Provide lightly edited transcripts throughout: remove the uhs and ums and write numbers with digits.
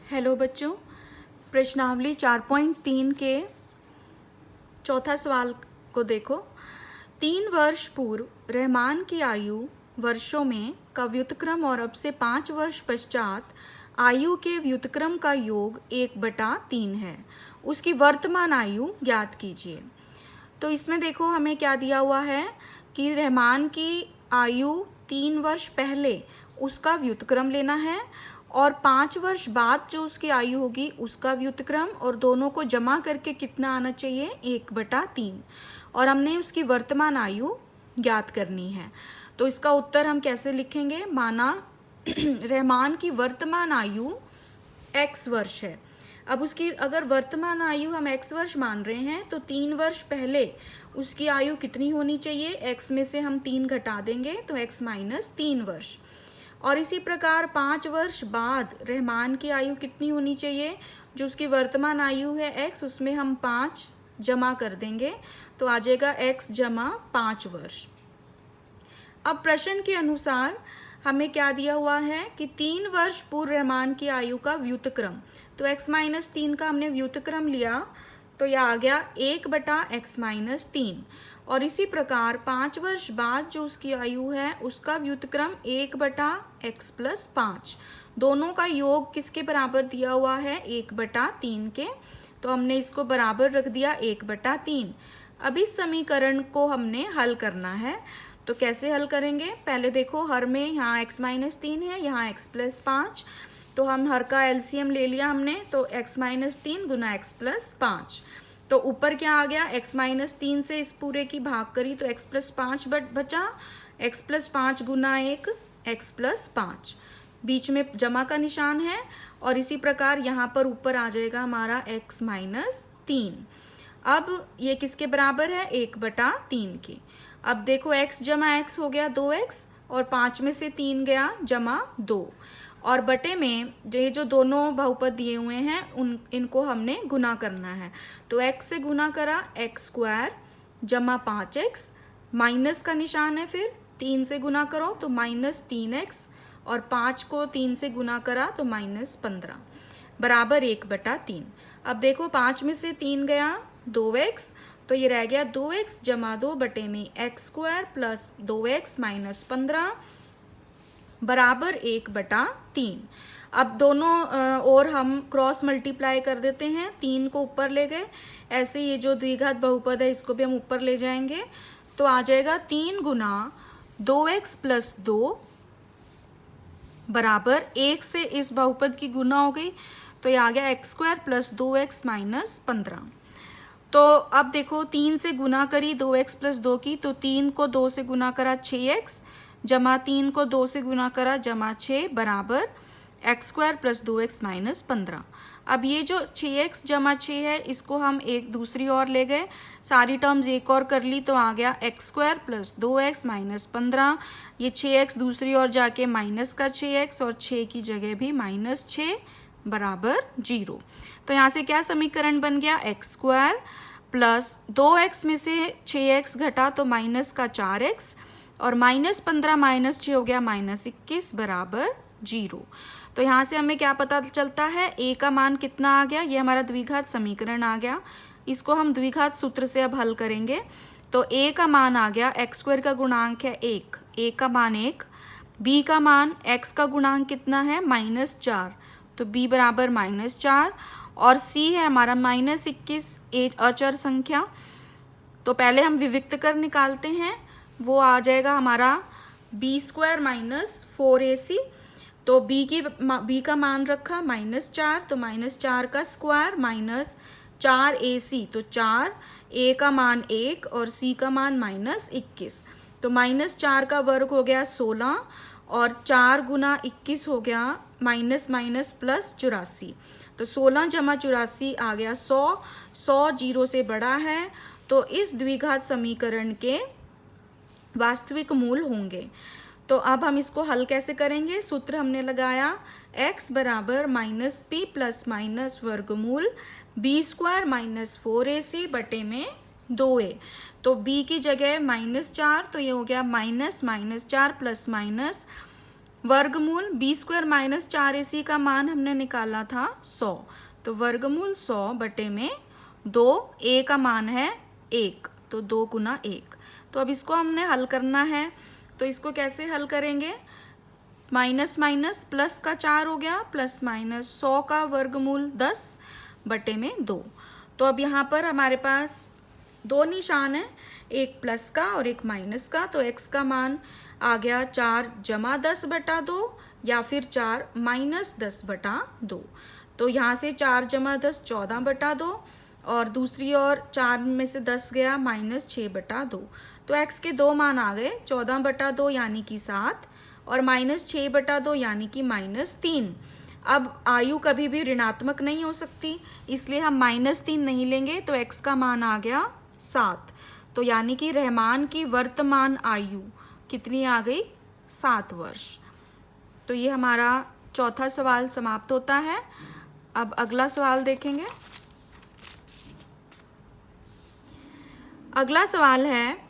Hello बच्चों, प्रश्नावली 4.3 के चौथा सवाल को देखो। 3 वर्ष पूर्व रहमान की आयु वर्षों में का व्युत्क्रम और अब से 5 वर्ष पश्चात आयु के व्युत्क्रम का योग 1/3 है। उसकी वर्तमान आयु ज्ञात कीजिए। तो इसमें देखो हमें क्या दिया हुआ है कि रहमान की आयु 3 वर्ष पहले उसका व्युत्क्रम लेना है और 5 वर्ष बाद जो उसकी आयु होगी उसका व्युत्क्रम, और दोनों को जमा करके कितना आना चाहिए 1/3, और हमने उसकी वर्तमान आयु ज्ञात करनी है। तो इसका उत्तर हम कैसे लिखेंगे? माना रहमान की वर्तमान आयु x वर्ष है। अब उसकी अगर वर्तमान आयु हम x वर्ष मान रहे हैं तो 3 वर्ष पहले उसकी आयु कितनी होनी चाहिए? x में से हम 3 घटा देंगे तो x - 3 वर्ष। और इसी प्रकार 5 वर्ष बाद रहमान की आयु कितनी होनी चाहिए? जो उसकी वर्तमान आयु है x, उसमें हम 5 जमा कर देंगे तो आ जाएगा x = 5 वर्ष। अब प्रश्न के अनुसार हमें क्या दिया हुआ है कि 3 वर्ष पूर्व रहमान की आयु का व्युत्क्रम, तो x - 3 का हमने व्युत्क्रम लिया तो यह आ गया 1/x - 3। और इसी प्रकार 5 वर्ष बाद जो उसकी आयु है उसका व्युत्क्रम 1/x + 5। दोनों का योग किसके बराबर दिया हुआ है? 1/3 के। तो हमने इसको बराबर रख दिया 1/3। अब इस समीकरण को हमने हल करना है। तो कैसे हल करेंगे? पहले देखो, हर में यहाँ x - 3 है, यहाँ x + 5, तो हम हर का एलसीएम ले लिया हमने, तो x - 3 × x + 5। तो ऊपर क्या आ गया? x - 3 से इस पूरे की भाग करी तो x + 5 बचा, x + 5 × 1 x + 5, बीच में जमा का निशान है, और इसी प्रकार यहाँ पर ऊपर आ जाएगा हमारा x - 3। अब ये किसके बराबर है? 1/3 के। अब देखो x = x हो गया 2x, और 5 में से 3 गया जमा 2, और बटे में ये जो दोनों बहुपद दिए हुए हैं इनको हमने गुना करना है। तो x से गुना करा x² = 5x, माइनस का निशान है, फिर 3 से गुना करो तो -3x, और 5 को 3 से गुना करा तो -15 बराबर 1/3। अब देखो 5 में से 3 गया 2x, तो ये रह गया 2x = 2 बटे में x² + 2x - 15 बराबर 1/3। अब दोनों और हम क्रॉस मल्टीप्लाई कर देते हैं, 3 को ऊपर ले गए, ऐसे ये जो द्विघात बहुपद है इसको भी हम ऊपर ले जाएंगे, तो आ जाएगा 3 × 2x + 2 बराबर 1 से इस बहुपद की गुना हो गई, तो ये आ गया x² + 2x - 15। तो अब देखो 3 से गुना करी 2x + 2 की, तो 3 को 2 से गुना करा 6x, जमा 3 को 2 से गुना करा जमा 6 बराबर x² + 2x - 15। अब ये जो 6x = 6 है इसको हम एक दूसरी ओर ले गए, सारी टर्म्स एक और कर ली, तो आ गया x² + 2x - 15। ये 6x दूसरी ओर जाके -6x, और 6 की जगह भी -6 बराबर 0। तो यहाँ से क्या समीकरण बन गया? x² + 2x में से 6x घटा तो -4x, और -15 - 6 हो गया -21 बराबर 0। तो यहाँ से हमें क्या पता चलता है? a का मान कितना आ गया? ये हमारा द्विघात समीकरण आ गया। इसको हम द्विघात सूत्र से अब हल करेंगे। तो a का मान आ गया, x² का गुणांक है 1, a का मान 1, b का मान, x का गुणांक कितना है? -4, तो b बराबर -4, और c है हमारा -21, अचर संख्या। तो पहले हम विविक्त कर निकालते हैं, वो आ जाएगा हमारा b² - 4ac, तो b का मान रखा -4, तो -4 का स्क्वायर -4ac, तो 4, a का मान 1 और c का मान -21, तो -4 का वर्ग हो गया 16, और 4 × 21 हो गया -+ 84, तो 16 + 84 आ गया 100, 100 0 से बड़ा है, तो इस द्विघात समीकरण के वास्तविक मूल होंगे। तो अब हम इसको हल कैसे करेंगे? सूत्र हमने लगाया, x बराबर -p ± वर्गमूल b² - 4ac बटे में 2a। तो b की जगह -4, तो ये हो गया -4 + वर्गमूल बी स्क्वायर माइनस 4ac का मान हमने निकाला था 100, तो वर्गमूल 100 बटे में 2, a का मान है 1, तो 2 गुना 1। तो अब इसको हमने हल करना है, तो इसको कैसे हल करेंगे? माइनस माइनस प्लस का 4 हो गया, प्लस माइनस 100 का वर्गमूल 10 बटे में 2। तो अब यहाँ पर हमारे पास दो निशान है, एक प्लस का और एक माइनस का। तो x का मान आ गया 4 जमा 10 बटा 2 या फिर 4 माइनस 10 बटा 2। तो यहाँ से 4 जमा 10 14 बटा 2 और दूसरी ओर 4 में से 10 गया माइनस 6 बटा 2। तो x के दो मान आ गए 14 बटा 2 यानी कि 7 और माइनस 6 बटा 2 यानी कि -3। अब आयु कभी भी ऋणात्मक नहीं हो सकती, इसलिए हम -3 नहीं लेंगे, तो x का मान आ गया 7। तो यानी कि रहमान की वर्तमान आयु कितनी आ गई? 7 वर्ष। तो ये हमारा चौथा सवाल समाप्त होता है। अब अगला सवाल देखेंगे। अगला सवाल है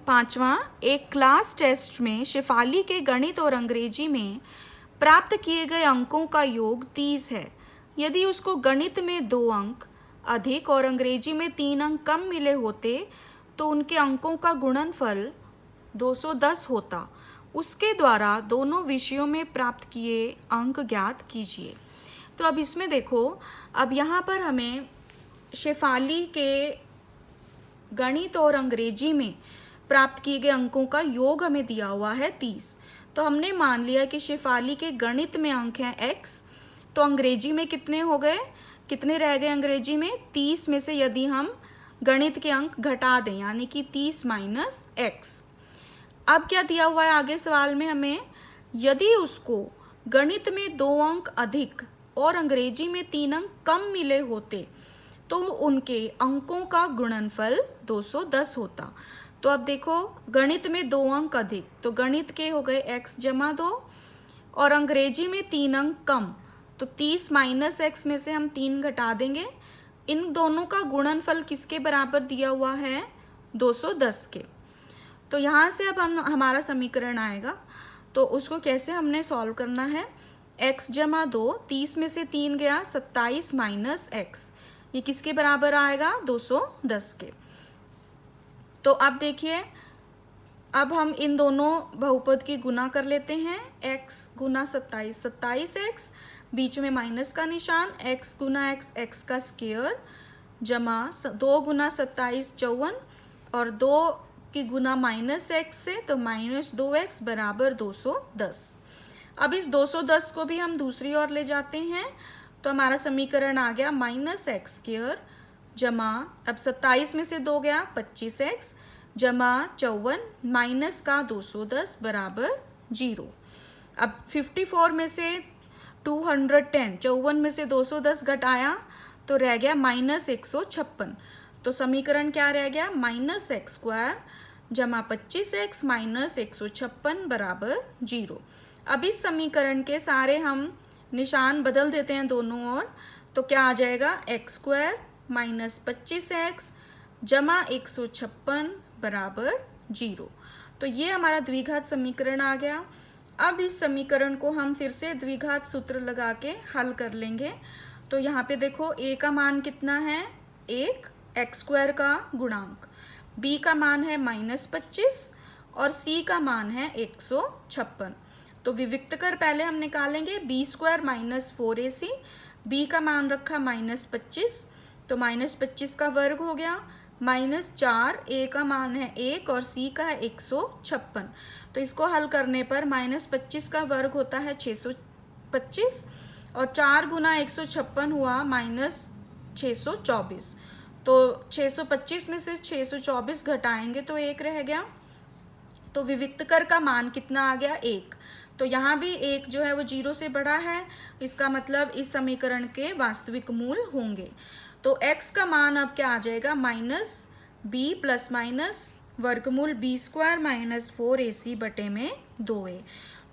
5वां, एक क्लास टेस्ट में शेफाली के गणित और अंग्रेजी में प्राप्त किए गए अंकों का योग 30 है। यदि उसको गणित में 2 अंक अधिक और अंग्रेजी में 3 अंक कम मिले होते तो उनके अंकों का गुणनफल 210 होता। उसके द्वारा दोनों विषयों में प्राप्त किए अंक ज्ञात कीजिए। तो अब इसमें देखो, अब यहाँ पर हमें शेफाली के गणित और अंग्रेजी में प्राप्त किए गए अंकों का योग हमें दिया हुआ है 30। तो हमने मान लिया कि शेफाली के गणित में अंक हैं x, तो अंग्रेजी में कितने हो गए, कितने रह गए अंग्रेजी में? 30 में से यदि हम गणित के अंक घटा दें यानी कि 30 माइनस x। अब क्या दिया हुआ है आगे सवाल में हमें? यदि उसको गणित में 2 अंक अधिक और अंग्रेजी में 3 अंक कम मिले होते तो उनके अंकों का गुणनफल 210 होता। तो अब देखो, गणित में 2 अंक अधिक, तो गणित के हो गए x जमा 2 और अंग्रेजी में 3 अंक कम, तो 30 माइनस x में से हम 3 घटा देंगे। इन दोनों का गुणनफल किसके बराबर दिया हुआ है? 210 के। तो यहाँ से अब हमारा समीकरण आएगा, तो उसको कैसे हमने सॉल्व करना है? x जमा 2, 30 में से 3 गया 27 माइनस x, ये किसके बराबर आएगा? 210 के। तो अब देखिए, अब हम इन दोनों बहुपद की गुना कर लेते हैं। x गुना 27 27x, बीच में माइनस का निशान, x गुना x x का स्क्वायर जमा 2 गुना 27 54 और 2 की गुना माइनस x से, तो माइनस 2x बराबर 210। अब इस 210 को भी हम दूसरी ओर ले जाते हैं, तो हमारा समीकरण आ गया माइनस एक्स स्क्वायर जमा, अब 27 में से 2 गया 25x जमा 54 माइनस का 210 बराबर 0। अब 54 में से 210, 54 में से 210 घटाया तो रह गया माइनस 156। तो समीकरण क्या रह गया? माइनस एक्स स्क्वायर जमा 25x माइनस 156 बराबर 0। अब इस समीकरण के सारे हम निशान बदल देते हैं दोनों ओर, तो क्या आ जाएगा? एक्स स्क्वायर माइनस 25x जमा 156 बराबर 0। तो ये हमारा द्विघात समीकरण आ गया। अब इस समीकरण को हम फिर से द्विघात सूत्र लगा के हल कर लेंगे। तो यहाँ पे देखो, a का मान कितना है? 1, एक्स स्क्वायर का गुणांक, b का मान है -25 और c का मान है 156। तो विविक्त कर पहले हम निकालेंगे, B square minus 4ac, b का मान रखा -25, तो -25 का वर्ग हो गया, -4, a का मान है 1 और c का है 156। तो इसको हल करने पर -25 का वर्ग होता है 625 और 4 गुना 156 हुआ -624। तो 625 में से 624 घटाएंगे तो 1 रह गया। तो विविक्त कर का मान कितना आ गया? 1। तो यहाँ भी 1 जो है वो 0 से बड़ा है, इसका मतलब इस समीकरण के वास्तविक मूल होंगे। तो x का मान अब क्या आ जाएगा? माइनस b प्लस माइनस वर्गमूल b स्क्वायर माइनस 4ac बटे में 2a।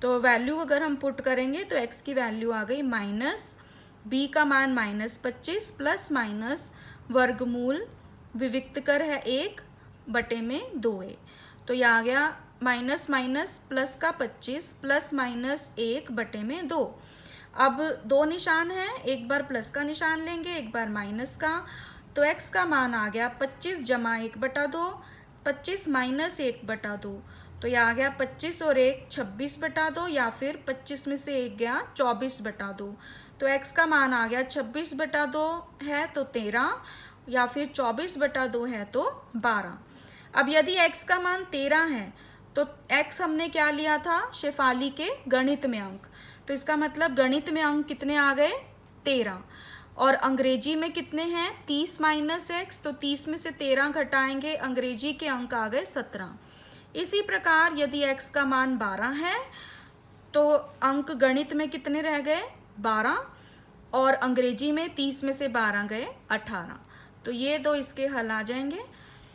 तो वैल्यू अगर हम पुट करेंगे तो x की वैल्यू आ गई माइनस b का मान -25 प्लस माइनस वर्गमूल विविक्त कर है 1 बटे में 2a। तो यह आ गया माइनस माइनस प्लस का 25 प्लस माइनस 1/2। अब दो निशान हैं, एक बार प्लस का निशान लेंगे, एक बार माइनस का। तो x का मान आ गया 25 जमा 1/2, 25 माइनस 1/2। तो यह आ गया 25 और 1 26/2, या फिर 25 में से 1 गया 24/2। तो x का मान आ गया 26/2 है तो 13, या फिर 24/2 है तो 12। अब यदि x का मान 13 है तो x हमने क्या लिया था, शेफाली के गणित में अंक। तो इसका मतलब गणित में अंक कितने आ गए, 13। और अंग्रेजी में कितने हैं, 30 माइनस x। तो 30 में से 13 घटाएंगे, अंग्रेजी के अंक आ गए 17। इसी प्रकार यदि x का मान 12 है तो अंक गणित में कितने रह गए, 12, और अंग्रेजी में 30 में से 12 गए 18। तो ये दो इसके हल आ जाएंगे।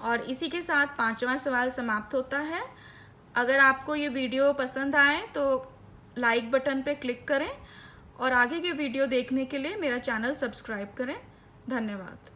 और इसी के साथ 5वां सवाल समाप्त होता है। अगर आपको ये वीडियो पसंद आए तो लाइक बटन पे क्लिक करें और आगे के वीडियो देखने के लिए मेरा चैनल सब्सक्राइब करें। धन्यवाद।